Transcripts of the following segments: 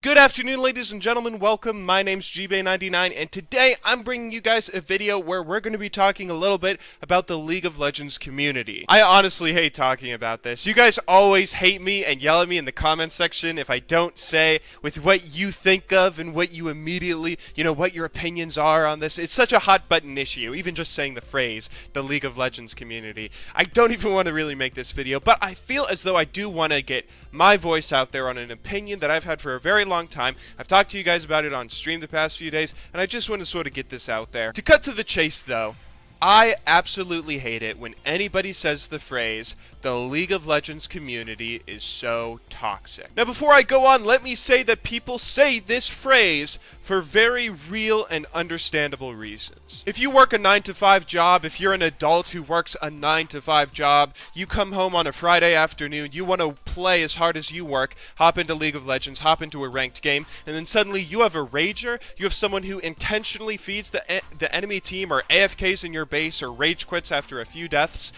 Good afternoon, ladies and gentlemen. Welcome. My name's GBay99, and today I'm bringing you guys a video where we're going to be talking a little bit about the League of Legends community. I honestly hate talking about this. You guys always hate me and yell at me in the comments section if I don't say with what you think of and what you immediately, what your opinions are on this. It's such a hot button issue, even just saying the phrase, the League of Legends community. I don't even want to really make this video, but I feel as though I do want to get my voice out there on an opinion that I've had for a very long time. I've talked to you guys about it on stream the past few days, and I just want to sort of get this out there. To cut to the chase, though, I absolutely hate it when anybody says the phrase, the League of Legends community is so toxic. Now, before I go on, let me say that people say this phrase for very real and understandable reasons. If you work a 9-to-5 job, if you're an adult who works a 9-to-5 job, you come home on a Friday afternoon, you want to play as hard as you work, hop into League of Legends, hop into a ranked game, and then suddenly you have a rager, you have someone who intentionally feeds the enemy team or AFKs in your base or rage quits after a few deaths.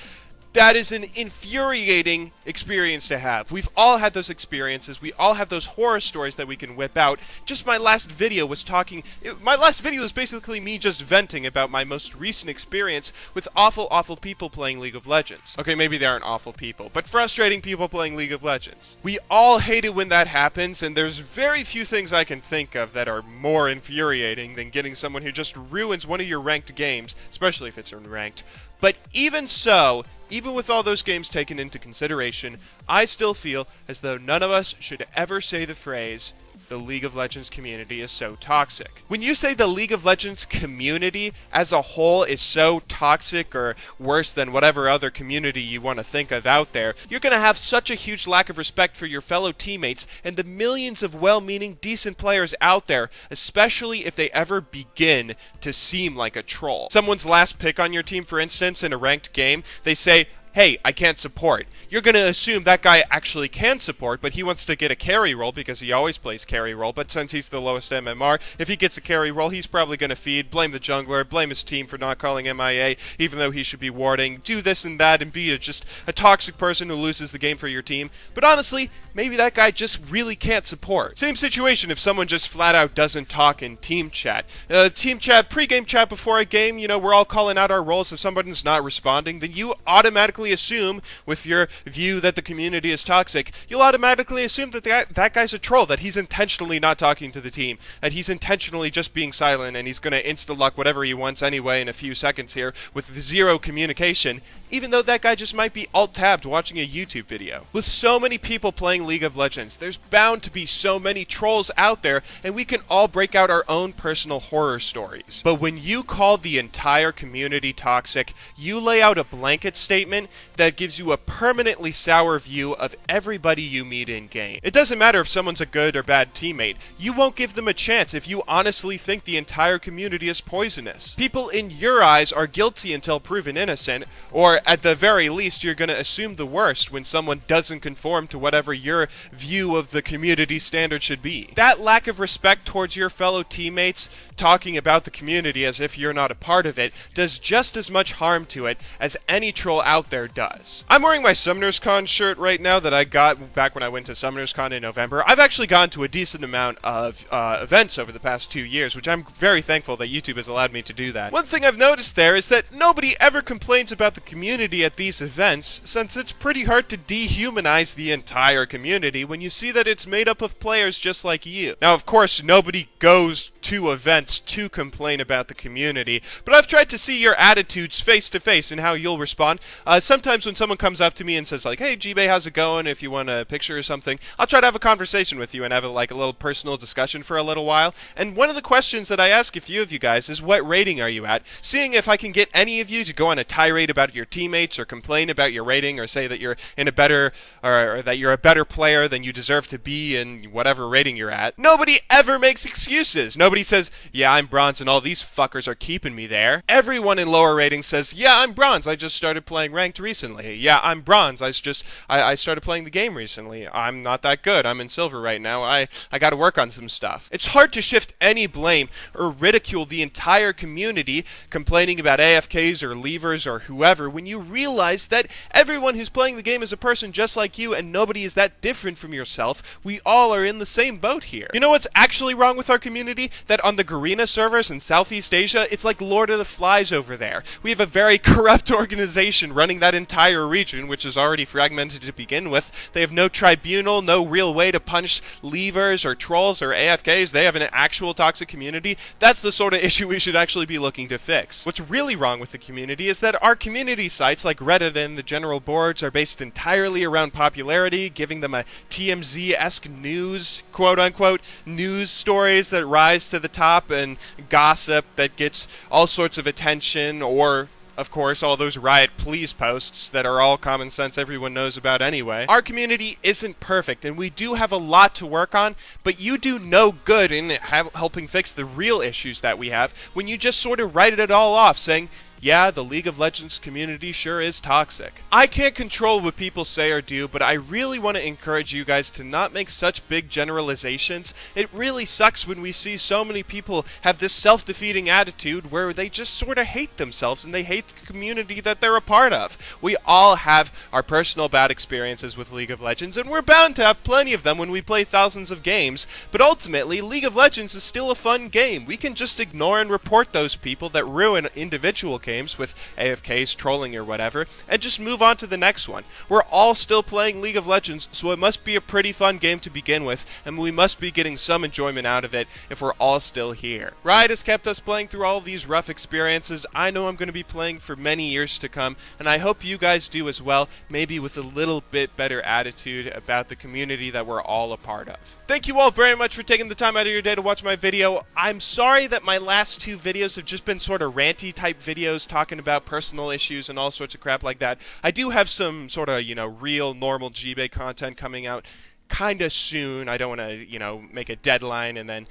That is an infuriating experience to have. We've all had those experiences. We all have those horror stories that we can whip out. Just my last video was basically me just venting about my most recent experience with awful people playing League of Legends. Okay, maybe they aren't awful people, but frustrating people playing League of Legends. We all hate it when that happens, and there's very few things I can think of that are more infuriating than getting someone who just ruins one of your ranked games, especially if it's ranked. But even so, even with all those games taken into consideration, I still feel as though none of us should ever say the phrase, the League of Legends community is so toxic. When you say the League of Legends community as a whole is so toxic or worse than whatever other community you want to think of out there, you're going to have such a huge lack of respect for your fellow teammates and the millions of well-meaning, decent players out there, especially if they ever begin to seem like a troll. Someone's last pick on your team, for instance, in a ranked game, they say, hey, I can't support. You're going to assume that guy actually can support, but he wants to get a carry role because he always plays carry role, but since he's the lowest MMR, if he gets a carry role, he's probably going to feed, blame the jungler, blame his team for not calling MIA, even though he should be warding, do this and that, and be just a toxic person who loses the game for your team. But honestly, maybe that guy just really can't support. Same situation if someone just flat out doesn't talk in team chat. Team chat, pre-game chat before a game, we're all calling out our roles. If somebody's not responding, then you automatically assume, with your view that the community is toxic, you'll automatically assume that that guy's a troll, that he's intentionally not talking to the team, that he's intentionally just being silent, and he's going to insta-luck whatever he wants anyway in a few seconds here with zero communication, even though that guy just might be alt-tabbed watching a YouTube video. With so many people playing League of Legends, there's bound to be so many trolls out there, and we can all break out our own personal horror stories. But when you call the entire community toxic, you lay out a blanket statement that gives you a permanently sour view of everybody you meet in-game. It doesn't matter if someone's a good or bad teammate. You won't give them a chance if you honestly think the entire community is poisonous. People in your eyes are guilty until proven innocent, or at the very least, you're going to assume the worst when someone doesn't conform to whatever your view of the community standard should be. That lack of respect towards your fellow teammates, talking about the community as if you're not a part of it, does just as much harm to it as any troll out there does. I'm wearing my Summoners Con shirt right now that I got back when I went to Summoners Con in November. I've actually gone to a decent amount of events over the past 2 years, which I'm very thankful that YouTube has allowed me to do that. One thing I've noticed there is that nobody ever complains about the community at these events, since it's pretty hard to dehumanize the entire community when you see that it's made up of players just like you. Now, of course, nobody goes to events to complain about the community, but I've tried to see your attitudes face to face and how you'll respond. Sometimes when someone comes up to me and says like, hey G-Bay, how's it going, if you want a picture or something, I'll try to have a conversation with you and have a little personal discussion for a little while. And one of the questions that I ask a few of you guys is, what rating are you at? Seeing if I can get any of you to go on a tirade about your teammates or complain about your rating or say that you're in a better, or that you're a better player than you deserve to be in whatever rating you're at. Nobody ever makes excuses. Nobody Nobody says, yeah, I'm bronze and all these fuckers are keeping me there. Everyone in lower ratings says, yeah, I'm bronze, I just started playing ranked recently. Yeah, I'm bronze, I started playing the game recently. I'm not that good, I'm in silver right now. I gotta work on some stuff. It's hard to shift any blame or ridicule the entire community complaining about AFKs or leavers or whoever when you realize that everyone who's playing the game is a person just like you and nobody is that different from yourself. We all are in the same boat here. You know what's actually wrong with our community? That on the Garena servers in Southeast Asia, it's like Lord of the Flies over there. We have a very corrupt organization running that entire region, which is already fragmented to begin with. They have no tribunal, no real way to punish leavers or trolls or AFKs. They have an actual toxic community. That's the sort of issue we should actually be looking to fix. What's really wrong with the community is that our community sites like Reddit and the general boards are based entirely around popularity, giving them a TMZ-esque news, quote-unquote, news stories that rise to the top and gossip that gets all sorts of attention, or of course, all those riot please posts that are all common sense everyone knows about anyway. Our community isn't perfect, and we do have a lot to work on, but you do no good in helping fix the real issues that we have when you just sort of write it all off, saying, yeah, the League of Legends community sure is toxic. I can't control what people say or do, but I really want to encourage you guys to not make such big generalizations. It really sucks when we see so many people have this self-defeating attitude where they just sort of hate themselves and they hate the community that they're a part of. We all have our personal bad experiences with League of Legends, and we're bound to have plenty of them when we play thousands of games, but ultimately, League of Legends is still a fun game. We can just ignore and report those people that ruin individual games with AFKs, trolling, or whatever, and just move on to the next one. We're all still playing League of Legends, so it must be a pretty fun game to begin with, and we must be getting some enjoyment out of it if we're all still here. Riot has kept us playing through all these rough experiences. I know I'm going to be playing for many years to come, and I hope you guys do as well, maybe with a little bit better attitude about the community that we're all a part of. Thank you all very much for taking the time out of your day to watch my video. I'm sorry that my last two videos have just been sort of ranty type videos talking about personal issues and all sorts of crap like that. I do have some sort of, real normal G-Bay content coming out kind of soon. I don't want to, make a deadline and then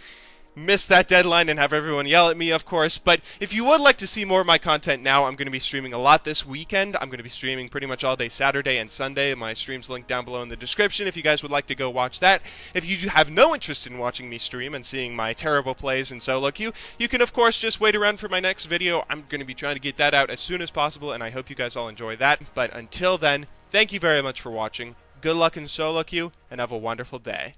miss that deadline and have everyone yell at me, of course. But if you would like to see more of my content now, I'm going to be streaming a lot this weekend. I'm going to be streaming pretty much all day Saturday and Sunday. My stream's linked down below in the description if you guys would like to go watch that. If you have no interest in watching me stream and seeing my terrible plays in solo queue, you can of course just wait around for my next video. I'm going to be trying to get that out as soon as possible, and I hope you guys all enjoy that. But until then, thank you very much for watching. Good luck in solo queue, and have a wonderful day.